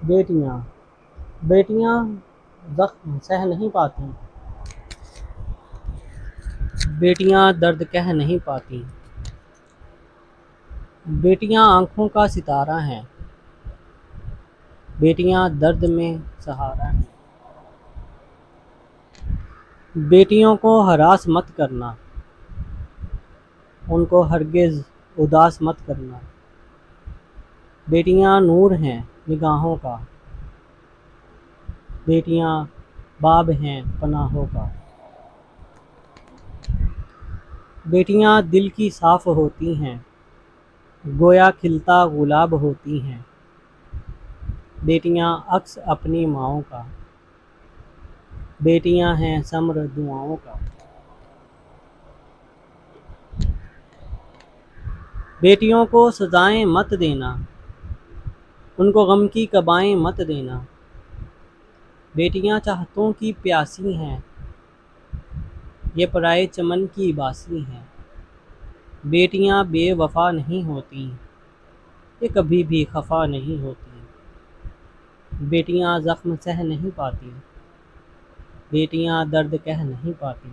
बेटियाँ बेटियाँ ज़ख्म सह नहीं पातीं, बेटियाँ दर्द कह नहीं पातीं। बेटियाँ आँखों का सितारा हैं, बेटियाँ दर्द में सहारा हैं। बेटियों को हरास मत करना, उनको हरगिज़ उदास मत करना। बेटियाँ नूर हैं निगाहों का, बेटियाँ बाब हैं पनाहों का। बेटियाँ दिल की साफ़ होती हैं, गोया खिलता गुलाब होती हैं। बेटियाँ अक्स अपनी माँओं का, बेटियाँ हैं सम्र दुआओं का। बेटियों को सज़ाएं मत देना, उनको गम की कबाएं मत देना। बेटियाँ चाहतों की प्यासी हैं, ये पराए चमन की बासी हैं। बेटियाँ बेवफ़ा नहीं होतीं, ये कभी भी खफ़ा नहीं होतीं। बेटियाँ ज़ख्म सह नहीं पातीं, बेटियाँ दर्द कह नहीं पातीं।